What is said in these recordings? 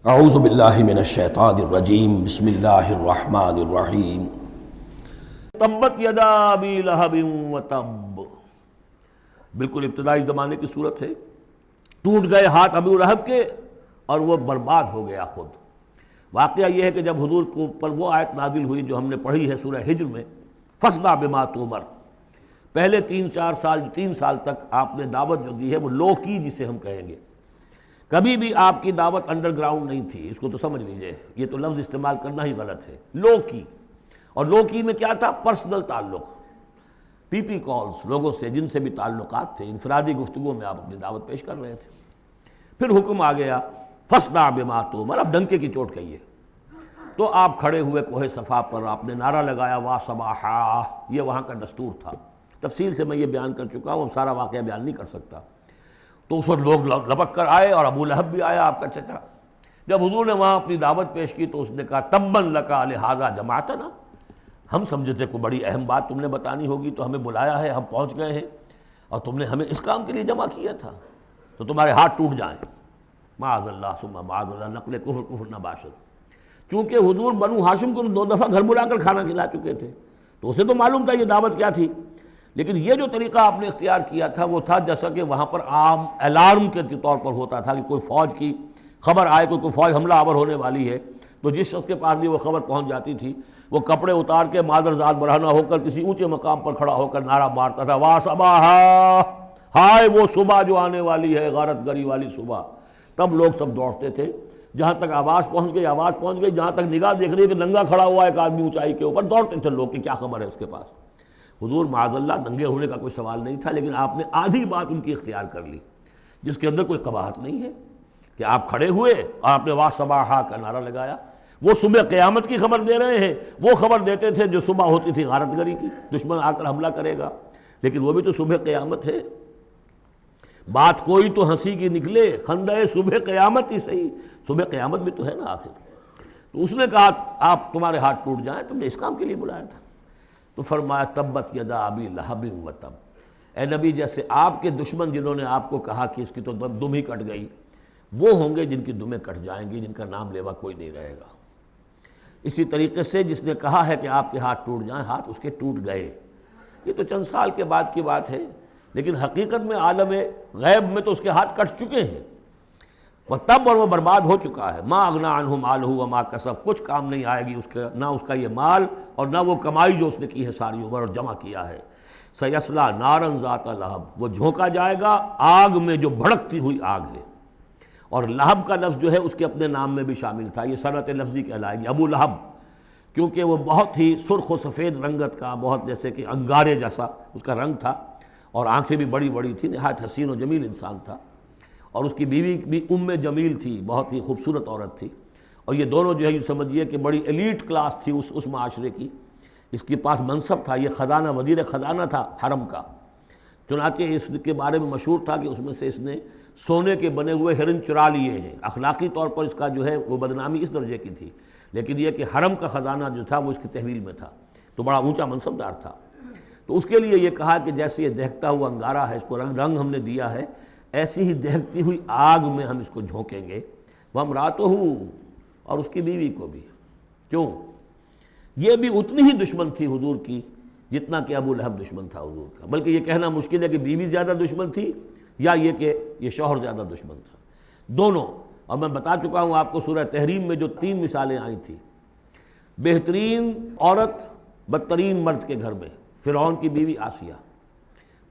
اعوذ باللہ من الشیطان الرجیم بسم اللہ الرحمن الرحیم تبت یدا ابی لہب وتب، بالکل ابتدائی زمانے کی صورت ہے۔ ٹوٹ گئے ہاتھ ابو لہب کے اور وہ برباد ہو گیا خود۔ واقعہ یہ ہے کہ جب حضور کو پر وہ آیت نازل ہوئی جو ہم نے پڑھی ہے سورہ ہجر میں، فاصدع بما تؤمر، پہلے 3 سال تک آپ نے دعوت جو دی ہے وہ لو کی، جسے ہم کہیں گے۔ کبھی بھی آپ کی دعوت انڈر گراؤنڈ نہیں تھی، اس کو تو سمجھ لیجئے، یہ تو لفظ استعمال کرنا ہی غلط ہے۔ لو کی، اور لو کی میں کیا تھا؟ پرسنل تعلق، پی پی کالز، لوگوں سے جن سے بھی تعلقات تھے، انفرادی گفتگو میں آپ اپنی دعوت پیش کر رہے تھے۔ پھر حکم آ گیا فاصدع بما تؤمر، اب ڈنکے کی چوٹ کہیے۔ تو آپ کھڑے ہوئے کوہ صفا پر، آپ نے نعرہ لگایا وا صباحا، یہ وہاں کا دستور تھا۔ تفصیل سے میں یہ بیان کر چکا ہوں، سارا واقعہ بیان نہیں کر سکتا۔ تو اس وقت لوگ لپک کر آئے اور ابو لہب بھی آیا، آپ کا چچا۔ جب حضور نے وہاں اپنی دعوت پیش کی تو اس نے کہا تباً لک لہذا جمعتنا، ہم سمجھے تھے کوئی بڑی اہم بات تم نے بتانی ہوگی تو ہمیں بلایا ہے، ہم پہنچ گئے ہیں اور تم نے ہمیں اس کام کے لیے جمع کیا تھا، تو تمہارے ہاتھ ٹوٹ جائیں۔ معاذ اللہ ثم معاذ اللہ، نقل کفر نہ باشد۔ چونکہ حضور بنو ہاشم کو 2 دفعہ گھر بلا کر کھانا کھلا چکے تھے، تو اسے تو معلوم تھا یہ دعوت کیا تھی، لیکن یہ جو طریقہ آپ نے اختیار کیا تھا وہ تھا جیسا کہ وہاں پر عام الارم کے طور پر ہوتا تھا کہ کوئی فوج کی خبر آئے، کوئی فوج حملہ آور ہونے والی ہے، تو جس شخص کے پاس بھی وہ خبر پہنچ جاتی تھی وہ کپڑے اتار کے مادر ذات برہنہ ہو کر کسی اونچے مقام پر کھڑا ہو کر نعرہ مارتا تھا وا صباحا، ہائے وہ صبح جو آنے والی ہے، غارت گری والی صبح۔ تب لوگ سب دوڑتے تھے، جہاں تک آواز پہنچ گئی، جہاں تک نگاہ دیکھ رہی ہے کہ ننگا کھڑا ہوا ہے ایک آدمی اونچائی کے اوپر، دوڑتے تھے لوگ کہ کیا خبر ہے اس کے پاس۔ حضور معاذ اللہ ننگے ہونے کا کوئی سوال نہیں تھا، لیکن آپ نے آدھی بات ان کی اختیار کر لی جس کے اندر کوئی قباحت نہیں ہے، کہ آپ کھڑے ہوئے اور آپ نے وا صباحا کا نعرہ لگایا۔ وہ صبح قیامت کی خبر دے رہے ہیں، وہ خبر دیتے تھے جو صبح ہوتی تھی غارت گری کی، دشمن آ کر حملہ کرے گا، لیکن وہ بھی تو صبح قیامت ہے۔ بات کوئی تو ہنسی کی نکلے، خندہ صبح قیامت ہی صحیح، صبح قیامت بھی تو ہے نا آخر۔ تو اس نے کہا آپ تمہارے ہاتھ ٹوٹ جائیں، تم نے اس کام کے لیے بلایا تھا۔ تو فرمایا تبت یدا ابی لہب وتب، اے نبی جیسے آپ کے دشمن جنہوں نے آپ کو کہا کہ اس کی تو دم ہی کٹ گئی، وہ ہوں گے جن کی دمیں کٹ جائیں گی، جن کا نام لیوا کوئی نہیں رہے گا۔ اسی طریقے سے جس نے کہا ہے کہ آپ کے ہاتھ ٹوٹ جائیں، ہاتھ اس کے ٹوٹ گئے۔ یہ تو چند سال کے بعد کی بات ہے، لیکن حقیقت میں عالم غیب میں تو اس کے ہاتھ کٹ چکے ہیں، تب اور وہ برباد ہو چکا ہے۔ ما اغنی عنہ مالہ وما کسب، کچھ کام نہیں آئے گی اس کا، نہ اس کا یہ مال اور نہ وہ کمائی جو اس نے کی ہے ساری عمر اور جمع کیا ہے۔ سیصلی نارا ذات لہب، وہ جھونکا جائے گا آگ میں جو بھڑکتی ہوئی آگ ہے۔ اور لہب کا لفظ جو ہے اس کے اپنے نام میں بھی شامل تھا، یہ صنعت لفظی کہلائے گی، ابو لہب، کیونکہ وہ بہت ہی سرخ و سفید رنگت کا، بہت جیسے کہ انگارے جیسا اس کا رنگ تھا، اور آنکھیں بھی بڑی بڑی تھیں، نہایت حسین و جمیل انسان تھا۔ اور اس کی بیوی بھی جمیل تھی، بہت ہی خوبصورت عورت تھی، اور یہ دونوں جو ہے یہ سمجھیے کہ بڑی ایلیٹ کلاس تھی اس معاشرے کی۔ اس کے پاس منصب تھا، یہ خزانہ، وزیر خزانہ تھا حرم کا، چنانچہ اس کے بارے میں مشہور تھا کہ اس میں سے اس نے سونے کے بنے ہوئے ہرن چرا لیے ہیں۔ اخلاقی طور پر اس کا جو ہے وہ بدنامی اس درجے کی تھی، لیکن یہ کہ حرم کا خزانہ جو تھا وہ اس کی تحویل میں تھا، تو بڑا اونچا منصب دار تھا۔ تو اس کے لیے یہ کہا کہ جیسے یہ دہکتا ہوا انگارہ ہے، اس کو رنگ ہم نے دیا ہے، ایسی ہی دہکتی ہوئی آگ میں ہم اس کو جھونکیں گے۔ وامرأتہ، اور اس کی بیوی کو بھی۔ کیوں؟ یہ بھی اتنی ہی دشمن تھی حضور کی جتنا کہ ابو لہب دشمن تھا حضور کا، بلکہ یہ کہنا مشکل ہے کہ بیوی زیادہ دشمن تھی یا یہ کہ یہ شوہر زیادہ دشمن تھا، دونوں۔ اور میں بتا چکا ہوں آپ کو سورہ تحریم میں جو 3 مثالیں آئی تھیں، بہترین عورت بدترین مرد کے گھر میں، فرعون کی بیوی آسیہ،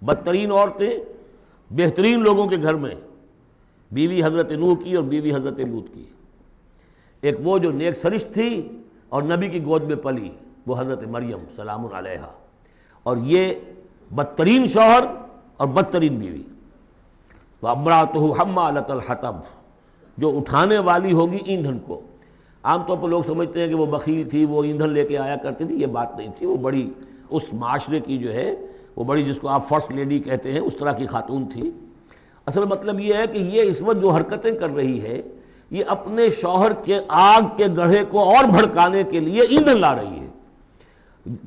بدترین عورتیں بہترین لوگوں کے گھر میں، بیوی حضرت نوح کی اور بیوی حضرت لوط کی۔ ایک وہ جو نیک سرشت تھی اور نبی کی گود میں پلی، وہ حضرت مریم سلام علیہا، اور یہ بدترین شوہر اور بدترین بیوی۔ وامرأتہ حمالۃ الحطب، جو اٹھانے والی ہوگی ایندھن کو۔ عام طور پر لوگ سمجھتے ہیں کہ وہ بخیل تھی، وہ ایندھن لے کے آیا کرتی تھی، یہ بات نہیں تھی، وہ بڑی اس معاشرے کی جو ہے وہ بڑی، جس کو آپ فرسٹ لیڈی کہتے ہیں، اس طرح کی خاتون تھی۔ اصل مطلب یہ ہے کہ یہ اس وقت جو حرکتیں کر رہی ہے، یہ اپنے شوہر کے آگ کے گڑھے کو اور بھڑکانے کے لیے ایندھن لا رہی ہے۔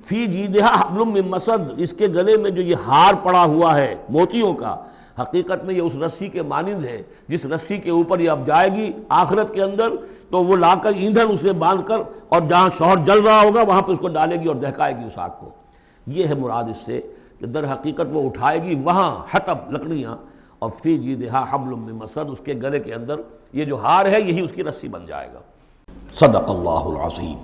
فی جیدہا حبل من مسد، اس کے گلے میں جو یہ ہار پڑا ہوا ہے موتیوں کا، حقیقت میں یہ اس رسی کے مانند ہے جس رسی کے اوپر یہ اب جائے گی آخرت کے اندر، تو وہ لا کر ایندھن اسے باندھ کر اور جہاں شوہر جل رہا ہوگا وہاں پہ اس کو ڈالے گی اور دہکائے گی اس آگ کو. یہ ہے مراد اس سے کہ در حقیقت وہ اٹھائے گی وہاں حطب لکڑیاں، اور فی جیدہا حبل من مسد، اس کے گلے کے اندر یہ جو ہار ہے یہی اس کی رسی بن جائے گا. صدق اللہ العظیم.